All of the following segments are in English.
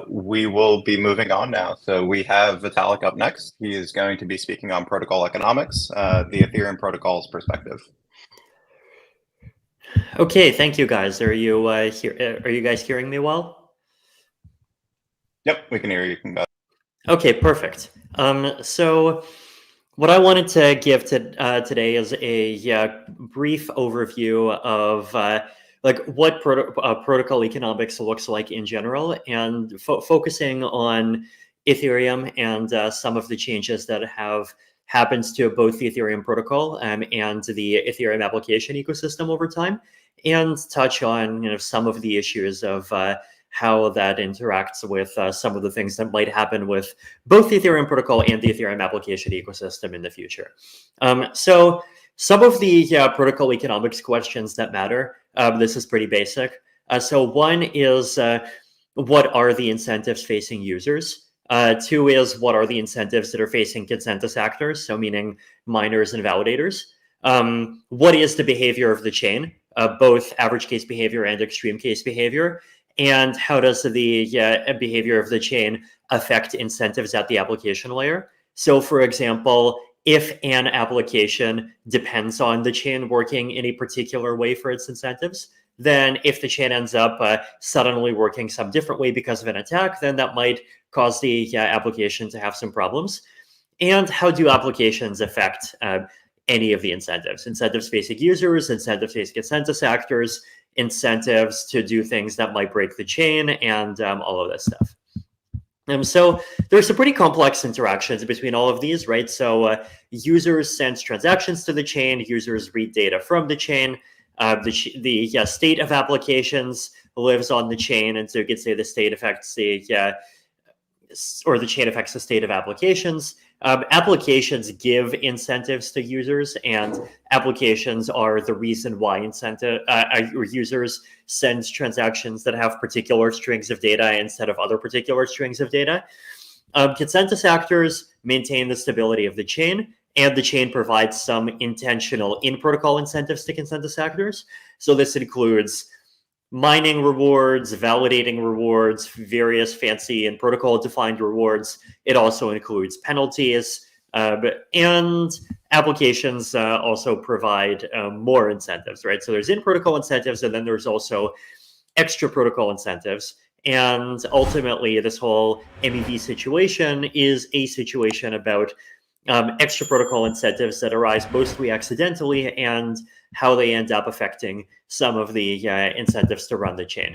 We will be moving on now. So we have Vitalik up next. He is going to be speaking on protocol economics, the Ethereum protocol's perspective. Okay, thank you guys. Are you are you guys hearing me well? Yep, we can hear you. You can go. Okay, perfect. So what I wanted to give today is a brief overview of like what protocol economics looks like in general, and focusing on Ethereum and some of the changes that have happened to both the Ethereum protocol and the Ethereum application ecosystem over time, and touch on some of the issues of how that interacts with some of the things that might happen with both the Ethereum protocol and the Ethereum application ecosystem in the future. So some of the protocol economics questions that matter, this is pretty basic. So one is, what are the incentives facing users? Two is, what are the incentives that are facing consensus actors, so meaning miners and validators? What is the behavior of the chain, both average case behavior and extreme case behavior? And how does the behavior of the chain affect incentives at the application layer? So for example, if an application depends on the chain working in a particular way for its incentives, then if the chain ends up suddenly working some different way because of an attack, then that might cause the application to have some problems. And how do applications affect any of the incentives? Incentives facing users, incentives facing consensus actors, incentives to do things that might break the chain, and all of this stuff. So there's some pretty complex interactions between all of these, right? So users send transactions to the chain, users read data from the chain, the state of applications lives on the chain, and so you could say the state affects or the chain affects the state of applications. Applications give incentives to users, and applications are the reason why users send transactions that have particular strings of data instead of other particular strings of data. Consensus actors maintain the stability of the chain, and the chain provides some intentional in-protocol incentives to consensus actors. So this includes mining rewards, validating rewards, various fancy and protocol-defined rewards. It also includes penalties, and applications also provide more incentives, right? So there's in-protocol incentives, and then there's also extra protocol incentives. And ultimately, this whole MEV situation is a situation about extra protocol incentives that arise mostly accidentally, and how they end up affecting some of the incentives to run the chain.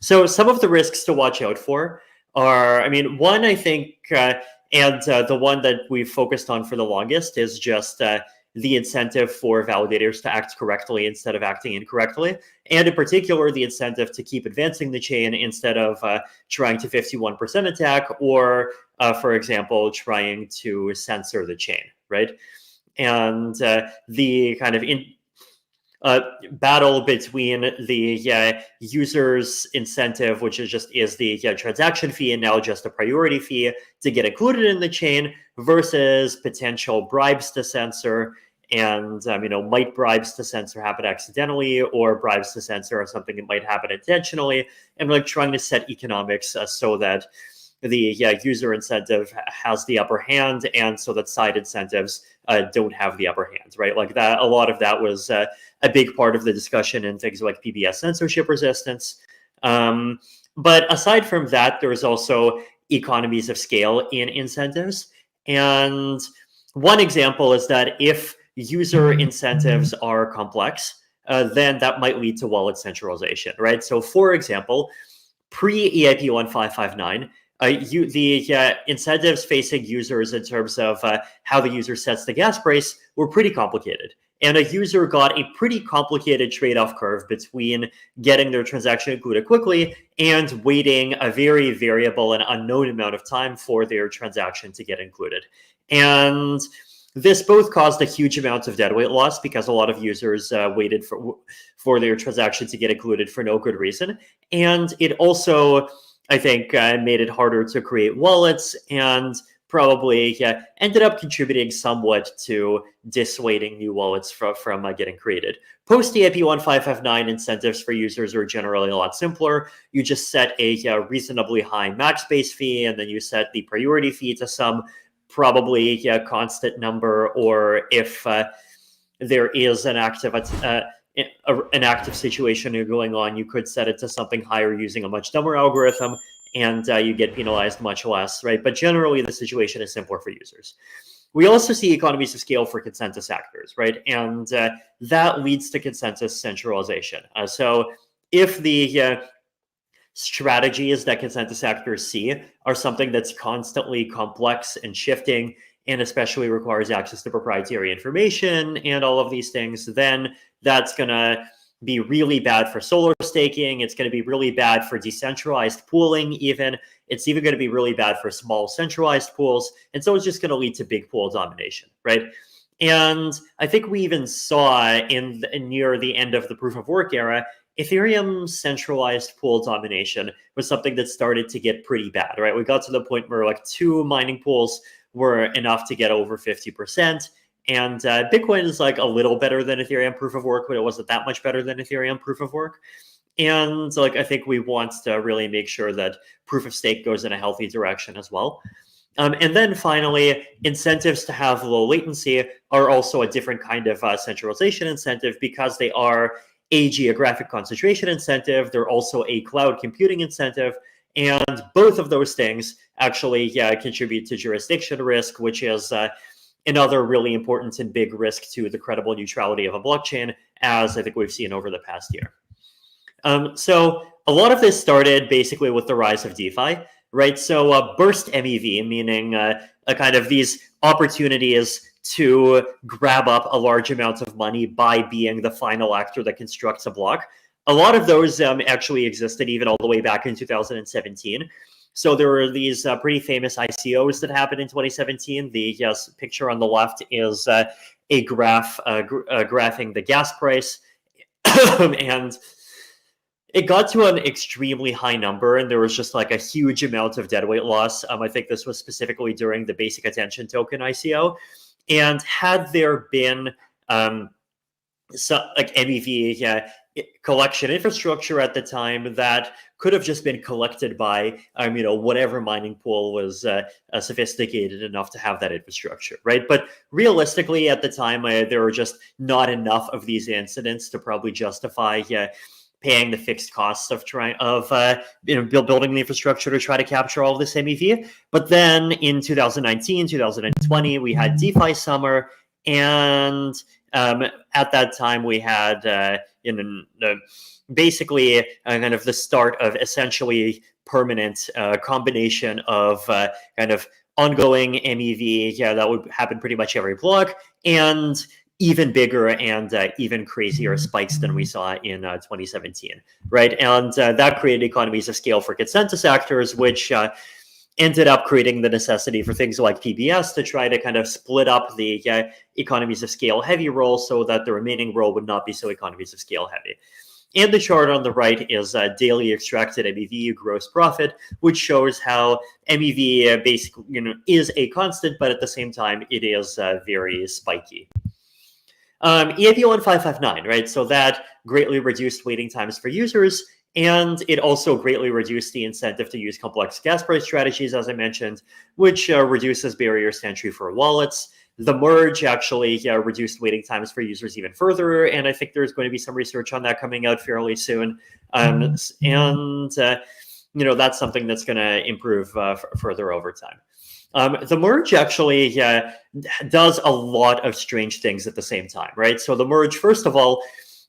So some of the risks to watch out for are, I mean, one, I think, and the one that we've focused on for the longest is just the incentive for validators to act correctly instead of acting incorrectly. And in particular, the incentive to keep advancing the chain instead of trying to 51% attack, or, for example, trying to censor the chain, right? And the kind of battle between the user's incentive, which is the transaction fee, and now just a priority fee to get included in the chain, versus potential bribes to censor. And might bribes to censor happen accidentally, or bribes to censor are something that might happen intentionally, and like trying to set economics so that the user incentive has the upper hand, and so that side incentives don't have the upper hand, right? Like that, a lot of that was a big part of the discussion in things like PBS censorship resistance. But aside from that, there's also economies of scale in incentives. And one example is that if user incentives are complex, then that might lead to wallet centralization, right? So for example, pre-EIP 1559, the incentives facing users in terms of how the user sets the gas price were pretty complicated. And a user got a pretty complicated trade-off curve between getting their transaction included quickly and waiting a very variable and unknown amount of time for their transaction to get included. And this both caused a huge amount of deadweight loss, because a lot of users waited for their transaction to get included for no good reason. And it also, I think, made it harder to create wallets, and probably ended up contributing somewhat to dissuading new wallets from getting created. Post EIP 1559, incentives for users are generally a lot simpler. You just set a reasonably high max base fee, and then you set the priority fee to some probably constant number, or if there is an active situation going on, you could set it to something higher using a much dumber algorithm, and you get penalized much less, right? But generally, the situation is simpler for users. We also see economies of scale for consensus actors, right? And that leads to consensus centralization. So if the strategies that consensus actors see are something that's constantly complex and shifting, and especially requires access to proprietary information and all of these things, then that's going to be really bad for solar staking. It's going to be really bad for decentralized pooling even. It's even going to be really bad for small centralized pools. And so it's just going to lead to big pool domination, right? And I think we even saw near the end of the proof of work era, Ethereum's centralized pool domination was something that started to get pretty bad, right? We got to the point where like 2 mining pools were enough to get over 50%. And Bitcoin is like a little better than Ethereum proof of work, but it wasn't that much better than Ethereum proof of work. And like I think we want to really make sure that proof of stake goes in a healthy direction as well. And then finally, incentives to have low latency are also a different kind of centralization incentive, because they are a geographic concentration incentive. They're also a cloud computing incentive. And both of those things actually contribute to jurisdiction risk, which is another really important and big risk to the credible neutrality of a blockchain, as I think we've seen over the past year. So a lot of this started basically with the rise of DeFi, right? So burst MEV, meaning a kind of these opportunities to grab up a large amount of money by being the final actor that constructs a block. A lot of those actually existed even all the way back in 2017. So there were these pretty famous ICOs that happened in 2017. The picture on the left is a graph graphing the gas price. And it got to an extremely high number, and there was just like a huge amount of deadweight loss. I think this was specifically during the basic attention token ICO. And had there been MEV collection infrastructure at the time that could have just been collected by whatever mining pool was sophisticated enough to have that infrastructure, right? But realistically, at the time, there were just not enough of these incidents to probably justify paying the fixed costs of building the infrastructure to try to capture all of this MEV. But then in 2019, 2020, we had DeFi summer, and at that time we had basically kind of the start of essentially permanent combination of kind of ongoing MEV that would happen pretty much every block, and even bigger and even crazier spikes than we saw in 2017, right? And that created economies of scale for consensus actors, which ended up creating the necessity for things like PBS to try to kind of split up the economies of scale heavy role so that the remaining role would not be so economies of scale heavy. And the chart on the right is daily extracted MEV gross profit, which shows how MEV basically is a constant, but at the same time it is very spiky. EIP 1559, right? So that greatly reduced waiting times for users, and it also greatly reduced the incentive to use complex gas price strategies, as I mentioned, which reduces barriers to entry for wallets. The merge actually reduced waiting times for users even further, and I think there's going to be some research on that coming out fairly soon. And that's something that's going to improve further over time. The merge actually does a lot of strange things at the same time, right? So the merge, first of all,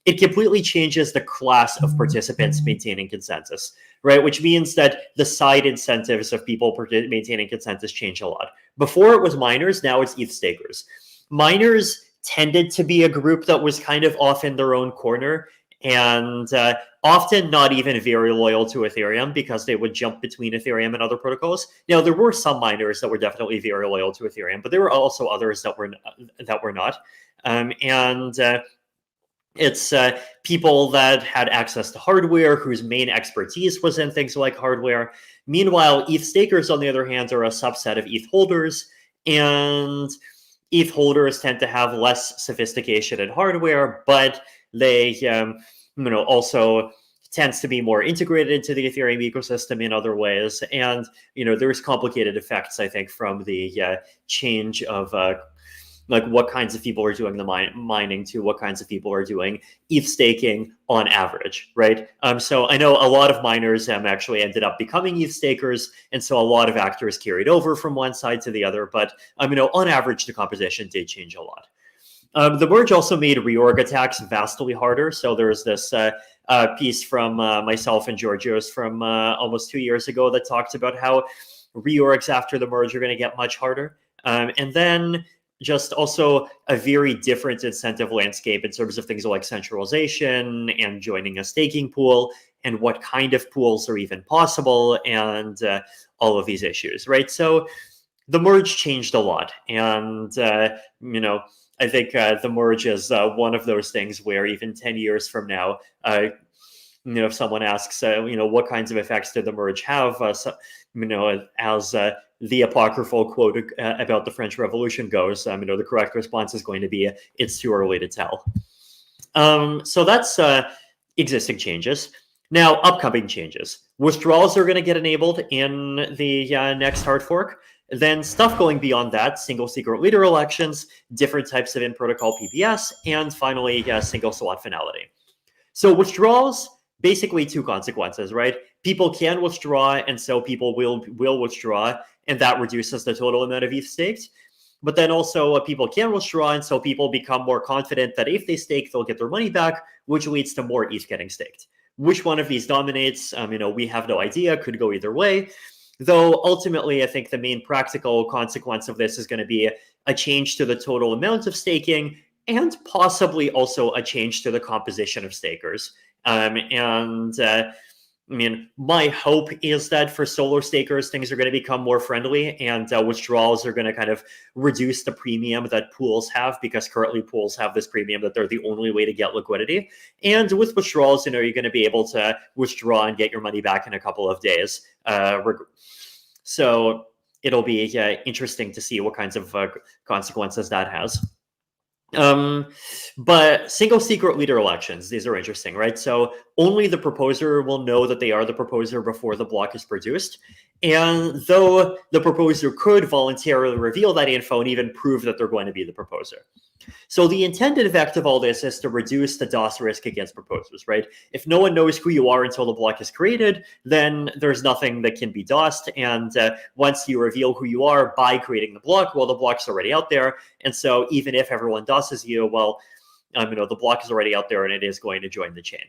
it completely changes the class of participants maintaining consensus, right? Which means that the side incentives of people maintaining consensus change a lot. Before it was miners, now it's ETH stakers. Miners tended to be a group that was kind of off in their own corner, and often not even very loyal to Ethereum, because they would jump between Ethereum and other protocols. Now, there were some miners that were definitely very loyal to Ethereum, but there were also others that were not. It's people that had access to hardware, whose main expertise was in things like hardware. Meanwhile, ETH stakers, on the other hand, are a subset of ETH holders, and ETH holders tend to have less sophistication in hardware, but they, also tends to be more integrated into the Ethereum ecosystem in other ways. And there's complicated effects, I think, from the change of like what kinds of people are doing the mining to what kinds of people are doing ETH staking on average, right? So I know a lot of miners actually ended up becoming ETH stakers, and so a lot of actors carried over from one side to the other. But on average, the composition did change a lot. The merge also made reorg attacks vastly harder. So there's this piece from myself and Georgios from almost 2 years ago that talked about how reorgs after the merge are going to get much harder. And then just also a very different incentive landscape in terms of things like centralization and joining a staking pool and what kind of pools are even possible and all of these issues, right? So the merge changed a lot. And, I think the merge is one of those things where even 10 years from now, if someone asks, what kinds of effects did the merge have, as the apocryphal quote about the French Revolution goes, the correct response is going to be, it's too early to tell. So that's existing changes. Now, upcoming changes. Withdrawals are going to get enabled in the next hard fork. Then stuff going beyond that, single secret leader elections, different types of in-protocol PBS, and finally, single slot finality. So withdrawals, basically two consequences, right? People can withdraw, and so people will withdraw, and that reduces the total amount of ETH staked. But then also people can withdraw, and so people become more confident that if they stake, they'll get their money back, which leads to more ETH getting staked. Which one of these dominates? We have no idea. Could go either way. Though ultimately, I think the main practical consequence of this is going to be a change to the total amount of staking and possibly also a change to the composition of stakers. My hope is that for solo stakers, things are going to become more friendly and withdrawals are going to kind of reduce the premium that pools have, because currently pools have this premium that they're the only way to get liquidity. And with withdrawals, you're going to be able to withdraw and get your money back in a couple of days. So it'll be interesting to see what kinds of consequences that has. But single secret leader elections, these are interesting, right? So only the proposer will know that they are the proposer before the block is produced. And though the proposer could voluntarily reveal that info and even prove that they're going to be the proposer. So the intended effect of all this is to reduce the DOS risk against proposers, right? If no one knows who you are until the block is created, then there's nothing that can be DOSed. And once you reveal who you are by creating the block, well, the block's already out there. And so even if everyone DOSes you, well, the block is already out there and it is going to join the chain.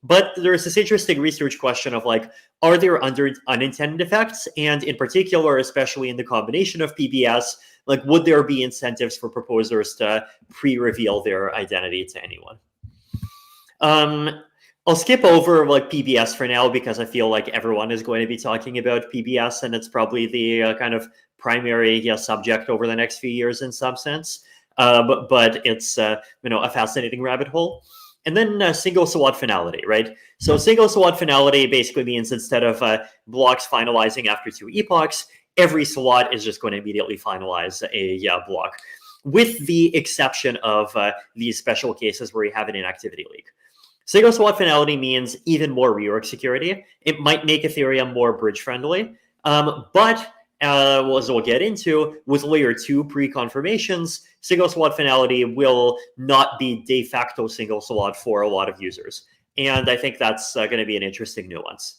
But there's this interesting research question of like, are there unintended effects? And in particular, especially in the combination of PBS, like, would there be incentives for proposers to pre-reveal their identity to anyone? I'll skip over like PBS for now because I feel like everyone is going to be talking about PBS, and it's probably the kind of primary subject over the next few years in some sense. But it's a fascinating rabbit hole. And then single slot finality, right? So single slot finality basically means instead of blocks finalizing after 2 epochs, every slot is just going to immediately finalize a block, with the exception of these special cases where you have an inactivity leak. Single slot finality means even more reorg security. It might make Ethereum more bridge friendly, but as we'll get into, with layer 2 pre-confirmations, single slot finality will not be de facto single slot for a lot of users. And I think that's going to be an interesting nuance.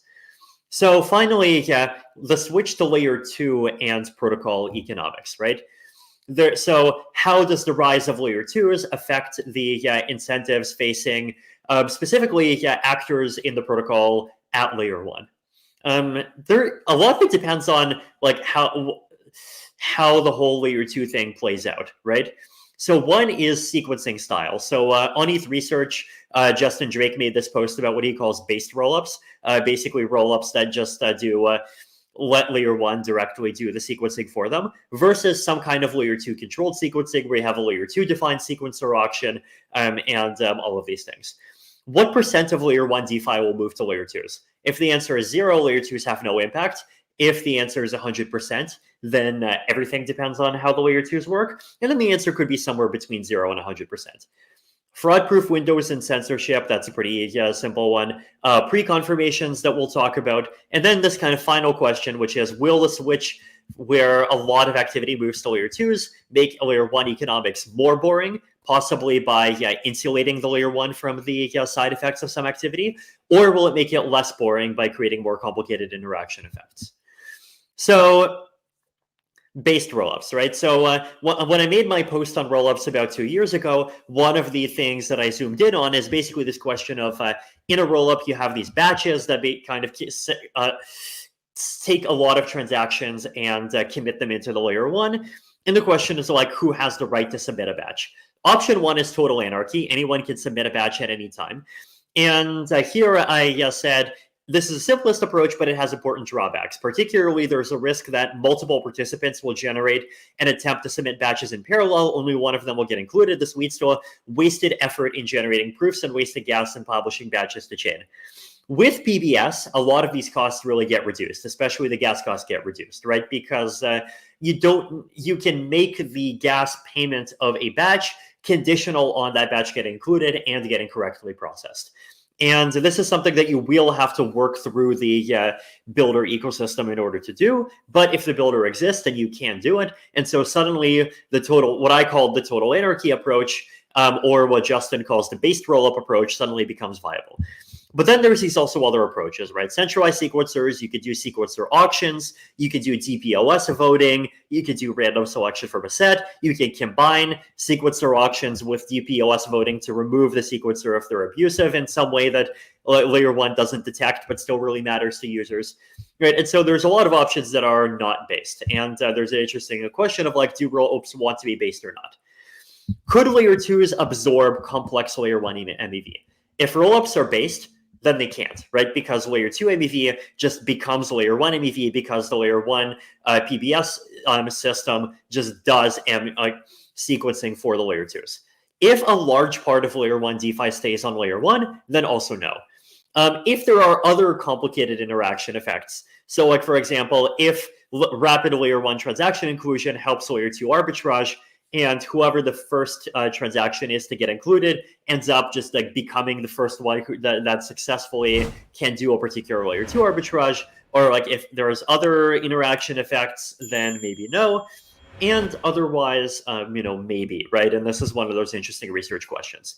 So finally, the switch to layer 2 and protocol economics, right? So how does the rise of layer 2s affect the incentives facing specifically actors in the protocol at layer 1? A lot of it depends on like how the whole layer 2 thing plays out, right? So one is sequencing style. So on ETH Research, Justin Drake made this post about what he calls based rollups, basically rollups that just do let layer 1 directly do the sequencing for them, versus some kind of layer 2 controlled sequencing where you have a layer 2 defined sequencer auction, and all of these things. What percent of layer 1 DeFi will move to layer 2s? If the answer is 0, layer 2s have no impact. If the answer is 100%, then everything depends on how the layer 2s work. And then the answer could be somewhere between 0 and 100%. Fraud-proof windows and censorship, that's a pretty simple one. Pre-confirmations that we'll talk about. And then this kind of final question, which is, will the switch where a lot of activity moves to layer 2s make layer 1 economics more boring, possibly by insulating the layer 1 from the side effects of some activity? Or will it make it less boring by creating more complicated interaction effects? So based rollups, right? So when I made my post on rollups about 2 years ago, one of the things that I zoomed in on is basically this question of in a rollup, you have these batches that kind of take a lot of transactions and commit them into the layer 1. And the question is like, who has the right to submit a batch? Option 1 is total anarchy. Anyone can submit a batch at any time. And here I said, this is the simplest approach, but it has important drawbacks. Particularly, there's a risk that multiple participants will generate an attempt to submit batches in parallel. Only one of them will get included. This leads to a wasted effort in generating proofs and wasted gas in publishing batches to chain. With PBS, a lot of these costs really get reduced, especially the gas costs get reduced, right? Because you can make the gas payment of a batch conditional on that batch getting included and getting correctly processed. And this is something that you will have to work through the builder ecosystem in order to do. But if the builder exists, then you can do it. And so suddenly what I call the total anarchy approach, or what Justin calls the based rollup approach, suddenly becomes viable. But then there's these also other approaches, right? Centralized sequencers, you could do sequencer auctions, you could do DPoS voting, you could do random selection from a set, you can combine sequencer auctions with DPoS voting to remove the sequencer if they're abusive in some way that layer 1 doesn't detect but still really matters to users, right? And so there's a lot of options that are not based. And there's an interesting question of like, do rollups want to be based or not? Could layer 2s absorb complex layer 1 MEV? If rollups are based, then they can't, right? Because layer 2 MEV just becomes layer 1 MEV because the layer 1 PBS system just does sequencing for the layer 2s. If a large part of layer 1 DeFi stays on layer 1, then also no. If there are other complicated interaction effects, so like for example, if rapid layer 1 transaction inclusion helps layer 2 arbitrage, and whoever the first transaction is to get included ends up just like becoming the first one that successfully can do a particular layer 2 arbitrage, or like if there's other interaction effects, then maybe no, and otherwise, maybe, right? And this is one of those interesting research questions.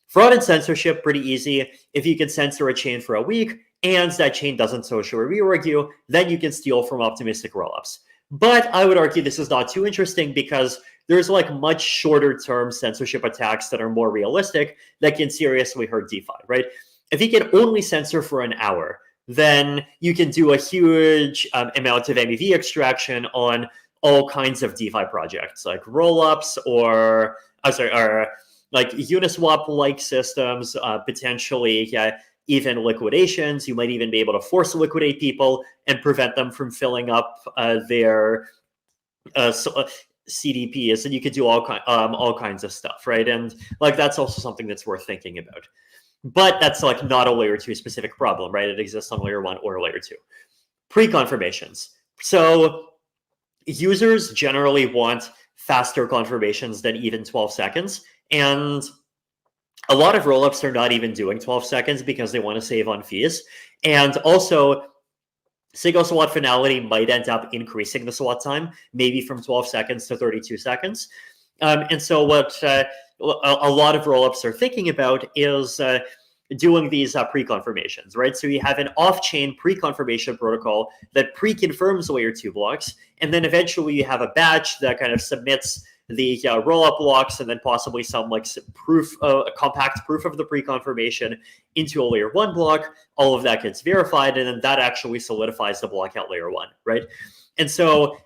Fraud and censorship, pretty easy. If you can censor a chain for a week and that chain doesn't socially reorg you, then you can steal from optimistic rollups. But I would argue this is not too interesting because there's like much shorter term censorship attacks that are more realistic that can seriously hurt DeFi, right? If you can only censor for an hour, then you can do a huge amount of MEV extraction on all kinds of DeFi projects like rollups or like Uniswap-like systems, potentially even liquidations. You might even be able to force liquidate people and prevent them from filling up their CDPs, and you could do all kinds of stuff, right? And like that's also something that's worth thinking about. But that's like not a layer 2 specific problem, right? It exists on layer 1 or layer 2. Pre-confirmations. So users generally want faster confirmations than even 12 seconds. And a lot of rollups are not even doing 12 seconds because they want to save on fees. And also, single SWOT finality might end up increasing the SWOT time, maybe from 12 seconds to 32 seconds. And so what a lot of rollups are thinking about is doing these pre-confirmations, right? So you have an off-chain pre-confirmation protocol that pre-confirms layer 2 blocks, and then eventually you have a batch that kind of submits the rollup blocks and then possibly some like proof, a compact proof of the pre-confirmation into a layer 1 block. All of that gets verified, and then that actually solidifies the block at layer 1, right? And so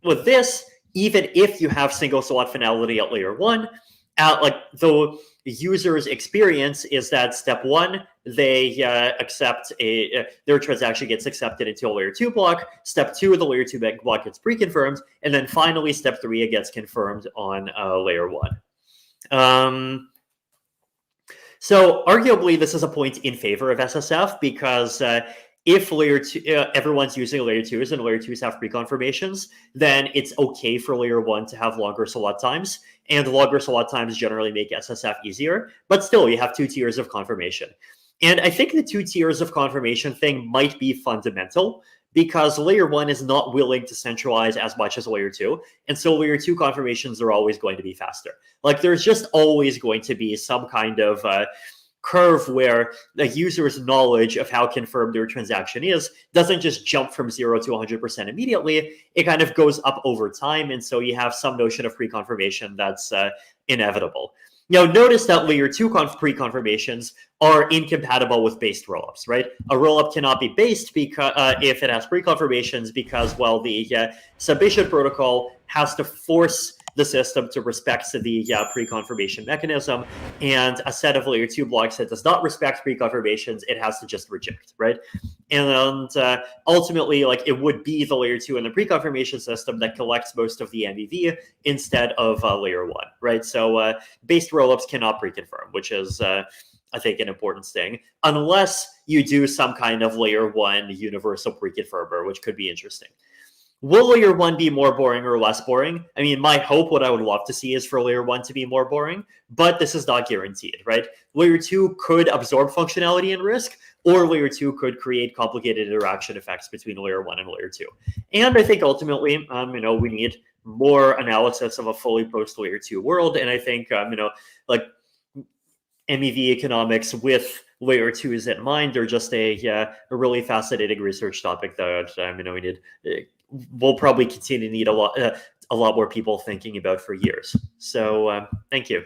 with this, even if you have single SWOT finality at layer 1, like the user's experience is that step 1, they accept their transaction gets accepted into a layer 2 block. Step 2, the layer 2 block gets pre-confirmed, and then finally step 3, it gets confirmed on layer 1. So arguably, this is a point in favor of SSF because if layer 2, everyone's using layer 2s and layer 2s have pre-confirmations, then it's okay for layer 1 to have longer select times, and longer select times generally make SSF easier, but still you have 2 tiers of confirmation. And I think the 2 tiers of confirmation thing might be fundamental because layer 1 is not willing to centralize as much as layer 2. And so layer 2 confirmations are always going to be faster. Like there's just always going to be some kind of curve where the user's knowledge of how confirmed their transaction is doesn't just jump from 0 to 100% immediately. It kind of goes up over time. And so you have some notion of pre-confirmation that's inevitable. Now, notice that layer 2 pre-confirmations are incompatible with based rollups, right? A rollup cannot be based because if it has pre-confirmations because, well, the submission protocol has to force the system to respect the pre-confirmation mechanism, and a set of layer 2 blocks that does not respect pre-confirmations, it has to just reject, right? And ultimately, like it would be the layer 2 and the pre-confirmation system that collects most of the MEV instead of layer 1, right? So based rollups cannot pre-confirm, which is I think an important thing, unless you do some kind of layer 1 universal pre-confirmer, which could be interesting. Will layer 1 be more boring or less boring? I mean, my hope, what I would love to see is for layer 1 to be more boring, but this is not guaranteed, right? Layer 2 could absorb functionality and risk, or layer 2 could create complicated interaction effects between layer 1 and layer 2. And I think ultimately, we need more analysis of a fully post-layer 2 world. And I think, like MEVconomics with layer 2s in mind are just a really fascinating research topic that we'll probably continue to need a lot more people thinking about for years. So thank you.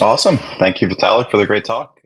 Awesome. Thank you, Vitalik, for the great talk.